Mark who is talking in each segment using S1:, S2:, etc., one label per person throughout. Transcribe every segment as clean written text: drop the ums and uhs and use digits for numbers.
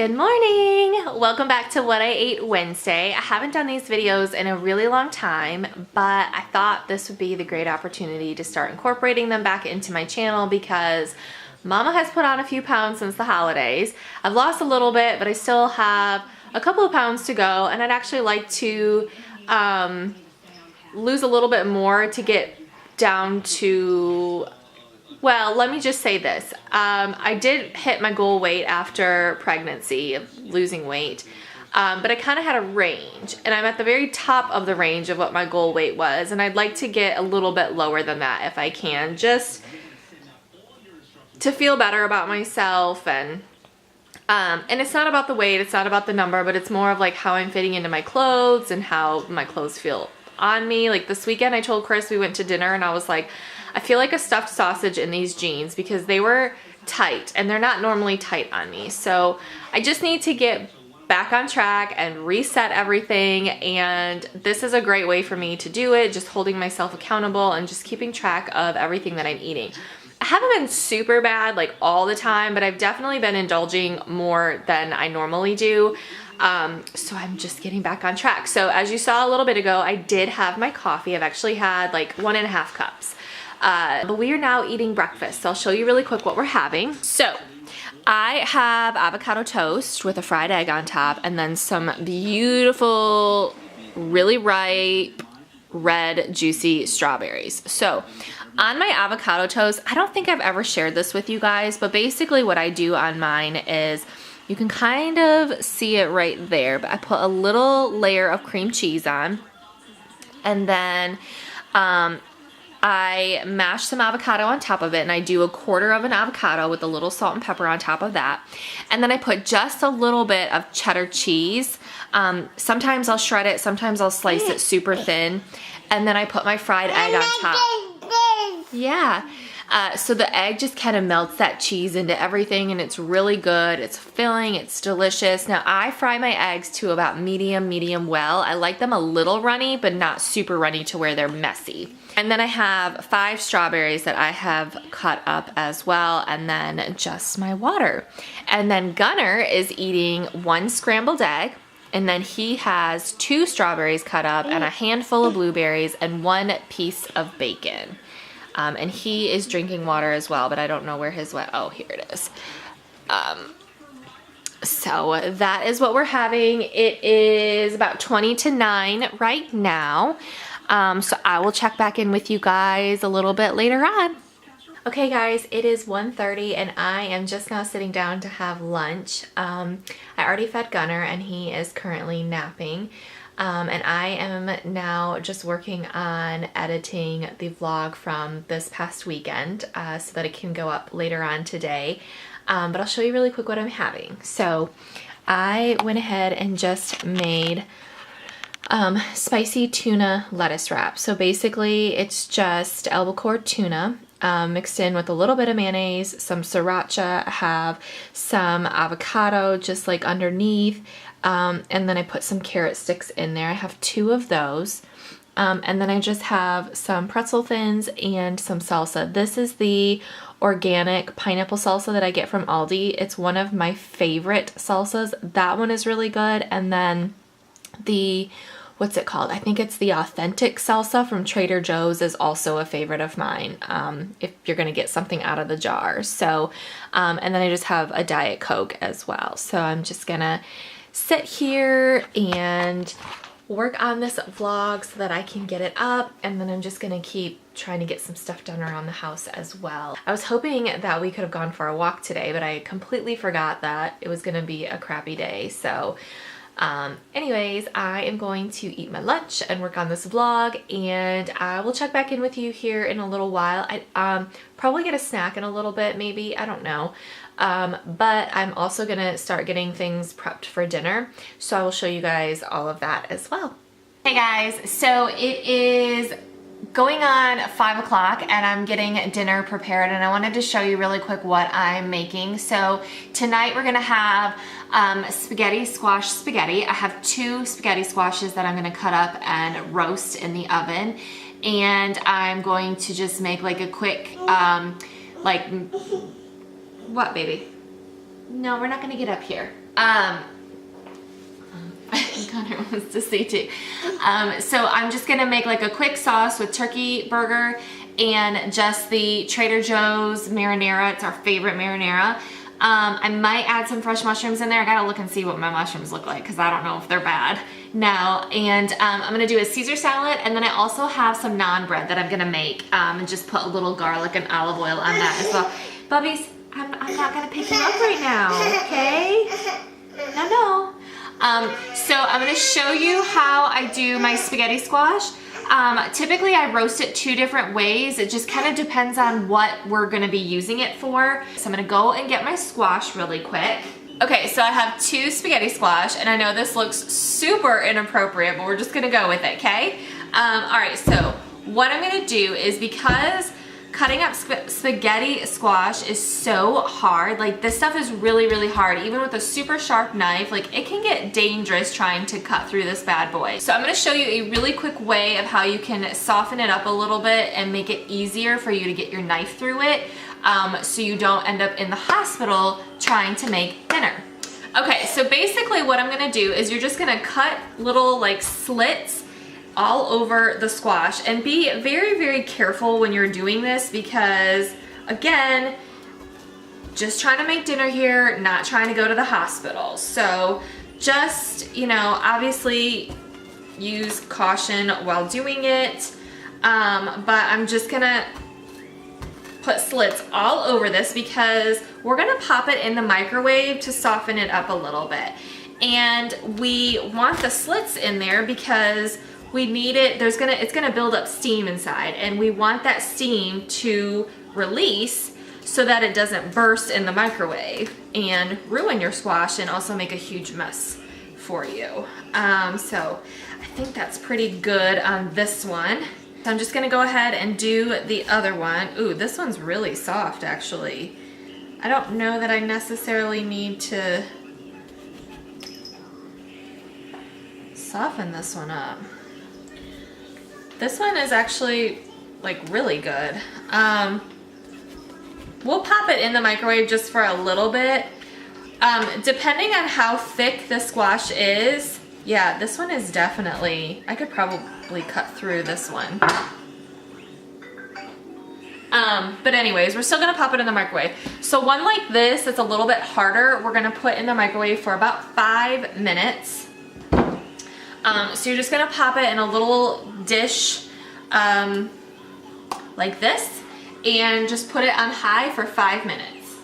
S1: Good morning! Welcome back to What I Ate Wednesday. I haven't done these videos in a really long time, but I thought this would be the great opportunity to start incorporating them back into my channel because Mama has put on a few pounds since the holidays. I've lost a little bit, but I still have a couple of pounds to go, and I'd actually like to lose a little bit more to get down to, well, let me just say this. I did hit my goal weight after pregnancy of losing weight, but I kind of had a range, and I'm at the very top of the range of what my goal weight was, and I'd like to get a little bit lower than that if I can, just to feel better about myself. And it's not about the weight, it's not about the number, but it's more of like how I'm fitting into my clothes and how my clothes feel on me. Like this weekend I told Chris we went to dinner and I was like, I feel like a stuffed sausage in these jeans because they were tight and they're not normally tight on me. So I just need to get back on track and reset everything, and this is a great way for me to do it, just holding myself accountable and just keeping track of everything that I'm eating. I haven't been super bad like all the time, but I've definitely been indulging more than I normally do. So I'm just getting back on track. So as you saw a little bit ago, I did have my coffee. I've actually had like 1.5 cups. But we are now eating breakfast. So I'll show you really quick what we're having. So I have avocado toast with a fried egg on top and then some beautiful, really ripe, red, juicy strawberries. So on my avocado toast, I don't think I've ever shared this with you guys, but basically what I do on mine is, you can kind of see it right there, but I put a little layer of cream cheese on, and then I mash some avocado on top of it, and I do 1/4 of an avocado with a little salt and pepper on top of that. And then I put just a little bit of cheddar cheese. Sometimes I'll shred it, sometimes I'll slice it super thin. And then I put my fried egg on top. Yeah. So the egg just kind of melts that cheese into everything, and it's really good. It's filling, it's delicious. Now I fry my eggs to about medium well. I like them a little runny, but not super runny to where they're messy. And then I have 5 strawberries that I have cut up as well, and then just my water. And then Gunner is eating 1 scrambled egg, and then he has 2 strawberries cut up and a handful of blueberries and 1 piece of bacon. And he is drinking water as well, but I don't know where his, oh, here it is. So that is what we're having. It is about 20 to 9 right now. So I will check back in with you guys a little bit later on. Okay guys, it is 1:30 and I am just now sitting down to have lunch. I already fed Gunner and he is currently napping. And I am now just working on editing the vlog from this past weekend so that it can go up later on today. But I'll show you really quick what I'm having. So I went ahead and just made spicy tuna lettuce wrap. So basically it's just albacore tuna mixed in with a little bit of mayonnaise, some sriracha. I have some avocado just like underneath. And then I put some carrot sticks in there. I have 2 of those. And then I just have some pretzel thins and some salsa. This is the organic pineapple salsa that I get from Aldi. It's one of my favorite salsas. That one is really good. And then the, what's it called? I think it's the authentic salsa from Trader Joe's is also a favorite of mine, if you're gonna get something out of the jar. So, and then I just have a Diet Coke as well. So I'm just gonna sit here and work on this vlog so that I can get it up, and then I'm just gonna keep trying to get some stuff done around the house as well. I was hoping that we could have gone for a walk today, but I completely forgot that it was gonna be a crappy day. So anyways, I am going to eat my lunch and work on this vlog, and I will check back in with you here in a little while. I probably get a snack in a little bit, maybe, I don't know. But I'm also gonna start getting things prepped for dinner, so I will show you guys all of that as well. Hey guys, so it is going on 5 o'clock and I'm getting dinner prepared, and I wanted to show you really quick what I'm making. So tonight we're gonna have spaghetti squash spaghetti. I have 2 spaghetti squashes that I'm gonna cut up and roast in the oven, and I'm going to just make like a quick like, what baby? No, we're not gonna get up here. Connor wants to say too. So I'm just gonna make like a quick sauce with turkey burger and just the Trader Joe's marinara. It's our favorite marinara. I might add some fresh mushrooms in there. I gotta look and see what my mushrooms look like because I don't know if they're bad now. And I'm gonna do a Caesar salad, and then I also have some naan bread that I'm gonna make and just put a little garlic and olive oil on that as well. Bubbies, I'm not gonna pick you up right now, okay? No. So I'm gonna show you how I do my spaghetti squash. Typically I roast it 2 different ways. It just kind of depends on what we're gonna be using it for. So I'm gonna go and get my squash really quick. Okay, so I have 2 spaghetti squash, and I know this looks super inappropriate, but we're just gonna go with it, okay? All right, so what I'm gonna do is, because cutting up spaghetti squash is so hard, like this stuff is really, really hard. Even with a super sharp knife, like it can get dangerous trying to cut through this bad boy. So I'm gonna show you a really quick way of how you can soften it up a little bit and make it easier for you to get your knife through it, so you don't end up in the hospital trying to make dinner. Okay, so basically what I'm gonna do is you're just gonna cut little like slits all over the squash, and be very, very careful when you're doing this because, again, just trying to make dinner here, not trying to go to the hospital. So just, you know, obviously use caution while doing it, but I'm just gonna put slits all over this because we're gonna pop it in the microwave to soften it up a little bit. And we want the slits in there because we need it, it's gonna build up steam inside, and we want that steam to release so that it doesn't burst in the microwave and ruin your squash and also make a huge mess for you. So I think that's pretty good on this one. So I'm just gonna go ahead and do the other one. Ooh, this one's really soft actually. I don't know that I necessarily need to soften this one up. This one is actually like really good. We'll pop it in the microwave just for a little bit. Depending on how thick the squash is, yeah, this one is definitely, I could probably cut through this one. But anyways, we're still gonna pop it in the microwave. So one like this, that's a little bit harder, we're gonna put in the microwave for about 5 minutes. So you're just gonna pop it in a little dish like this and just put it on high for 5 minutes.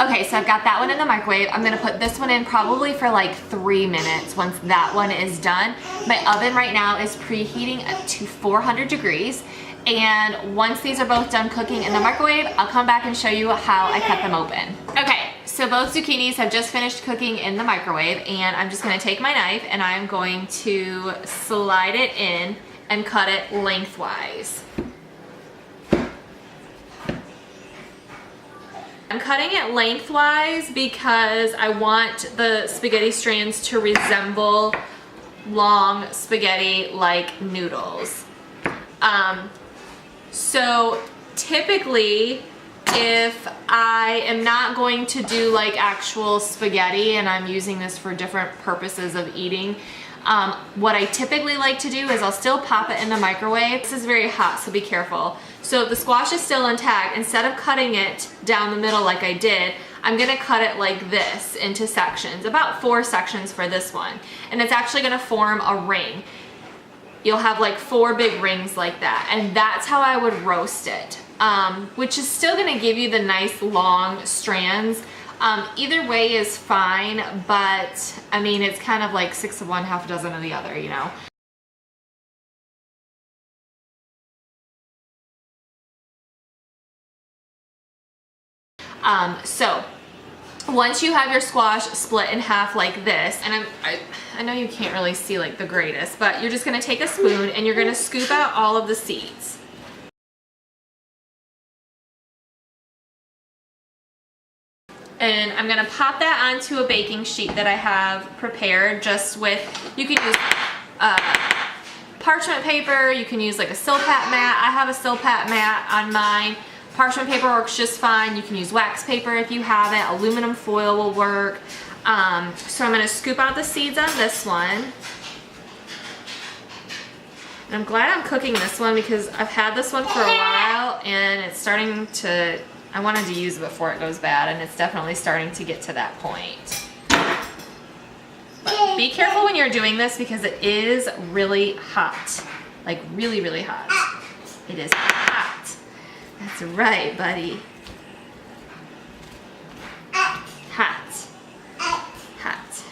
S1: Okay, so I've got that one in the microwave. I'm gonna put this one in probably for like 3 minutes once that one is done. My oven right now is preheating to 400 degrees. And once these are both done cooking in the microwave, I'll come back and show you how I cut them open. Okay, so both zucchinis have just finished cooking in the microwave, and I'm just gonna take my knife and I'm going to slide it in and cut it lengthwise. I'm cutting it lengthwise because I want the spaghetti strands to resemble long spaghetti like noodles. So typically, if I am not going to do like actual spaghetti and I'm using this for different purposes of eating, what I typically like to do is I'll still pop it in the microwave. This is very hot, so be careful. So if the squash is still intact, instead of cutting it down the middle like I did, I'm gonna cut it like this into sections, about 4 sections for this one. And it's actually gonna form a ring. You'll have like 4 big rings like that, and that's how I would roast it, which is still gonna give you the nice long strands. Either way is fine, but I mean, it's kind of like 6 of one, half a dozen of the other, you know? So once you have your squash split in half like this, and I know you can't really see like the greatest, but you're just gonna take a spoon and you're gonna scoop out all of the seeds. And I'm gonna pop that onto a baking sheet that I have prepared just with, you can use parchment paper, you can use like a Silpat mat. I have a Silpat mat on mine. Parchment paper works just fine. You can use wax paper if you have it. Aluminum foil will work. So I'm gonna scoop out the seeds on this one. And I'm glad I'm cooking this one because I've had this one for a while and it's starting to, I wanted to use it before it goes bad, and it's definitely starting to get to that point. But be careful when you're doing this because it is really hot. Like really, really hot. It is hot. That's right, buddy. Hot. Hot.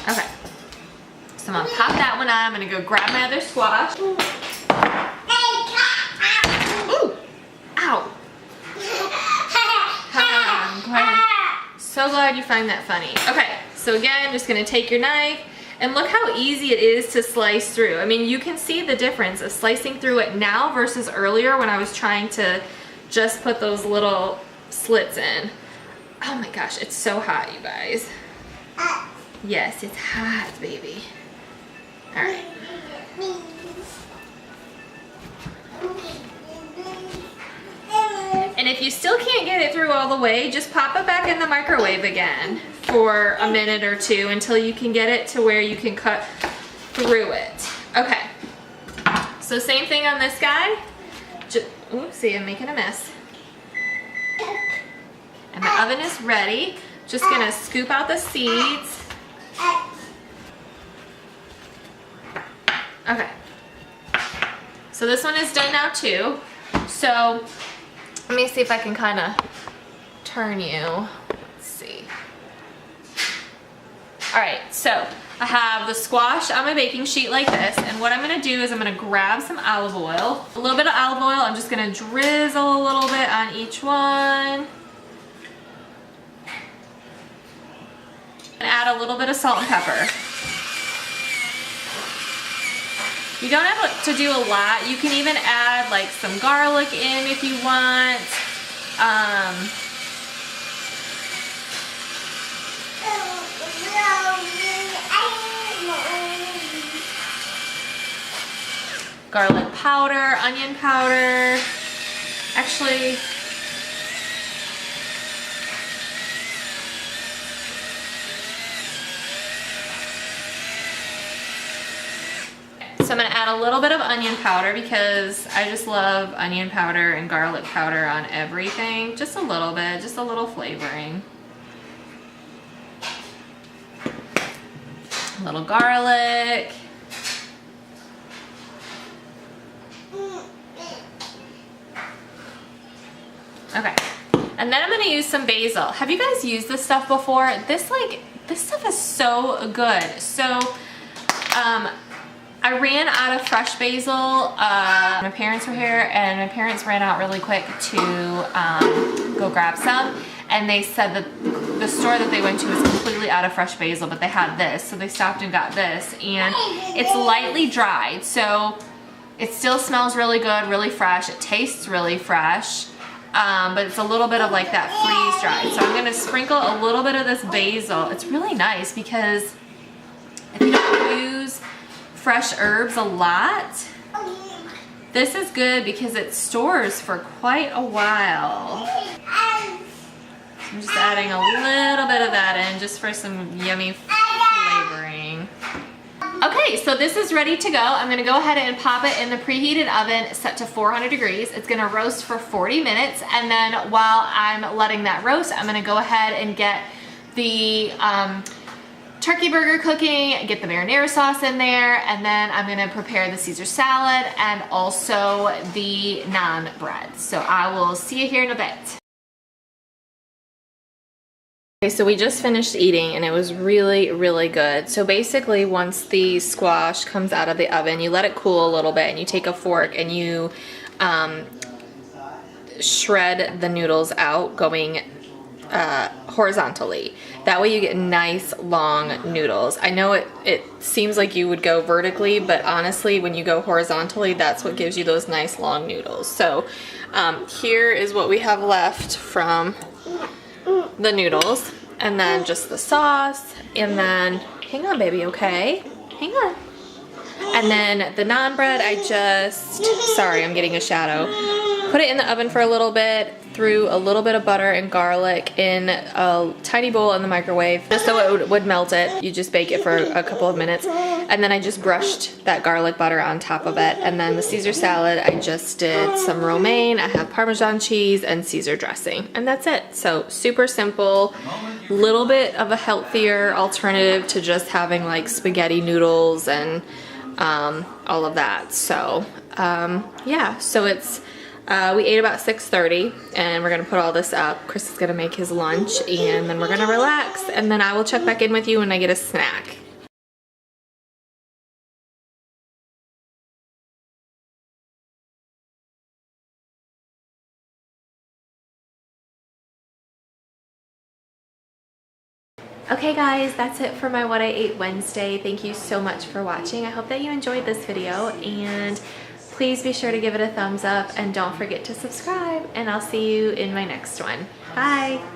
S1: Okay. So I'm gonna pop that one on. I'm gonna go grab my other squash. Ooh. Ow. I'm so glad you find that funny. Okay, so again, just gonna take your knife and look how easy it is to slice through. I mean, you can see the difference of slicing through it now versus earlier when I was trying to just put those little slits in. Oh my gosh, it's so hot, you guys. Yes, it's hot, baby. All right. And if you still can't get it through all the way, just pop it back in the microwave again for a minute or two until you can get it to where you can cut through it. Okay. So same thing on this guy. Oopsie, I'm making a mess. And my oven is ready. Just gonna scoop out the seeds. Okay. So this one is done now too. So let me see if I can kind of turn you. Let's see. All right, so I have the squash on my baking sheet like this, and what I'm gonna do is I'm gonna grab some olive oil. A little bit of olive oil, I'm just gonna drizzle a little bit on each one. And add a little bit of salt and pepper. You don't have to do a lot. You can even add like some garlic in if you want. Garlic powder, onion powder. Actually, so I'm gonna add a little bit of onion powder because I just love onion powder and garlic powder on everything. Just a little bit, just a little flavoring. A little garlic. Okay, and then I'm gonna use some basil. Have you guys used this stuff before? This stuff is so good. So, I ran out of fresh basil. My parents were here and my parents ran out really quick to go grab some, and they said that the store that they went to was completely out of fresh basil, but they had this, so they stopped and got this, and it's lightly dried, so it still smells really good, really fresh. It tastes really fresh, but it's a little bit of like that freeze dried. So I'm gonna sprinkle a little bit of this basil. It's really nice because if you don't use fresh herbs a lot, this is good because it stores for quite a while. So I'm just adding a little bit of that in just for some yummy flavoring. Okay, so this is ready to go. I'm gonna go ahead and pop it in the preheated oven set to 400 degrees. It's gonna roast for 40 minutes, and then while I'm letting that roast, I'm gonna go ahead and get the turkey burger cooking, get the marinara sauce in there, and then I'm gonna prepare the Caesar salad and also the naan bread. So I will see you here in a bit. Okay, so we just finished eating and it was really, really good. So basically once the squash comes out of the oven, you let it cool a little bit and you take a fork and you shred the noodles out going horizontally. That way you get nice long noodles. I know it seems like you would go vertically, but honestly when you go horizontally, that's what gives you those nice long noodles. So here is what we have left from the noodles, and then just the sauce, and then hang on baby, okay, hang on. And then the naan bread, sorry I'm getting a shadow, put it in the oven for a little bit, threw a little bit of butter and garlic in a tiny bowl in the microwave just so it would melt it. You just bake it for a couple of minutes. And then I just brushed that garlic butter on top of it. And then the Caesar salad, I just did some romaine. I have Parmesan cheese and Caesar dressing. And that's it. So super simple, little bit of a healthier alternative to just having like spaghetti noodles and all of that. So yeah, so it's we ate about 6:30 and we're gonna put all this up. Chris is gonna make his lunch and then we're gonna relax, and then I will check back in with you when I get a snack. Okay guys, that's it for my What I Ate Wednesday. Thank you so much for watching. I hope that you enjoyed this video, and please be sure to give it a thumbs up and don't forget to subscribe, and I'll see you in my next one. Bye!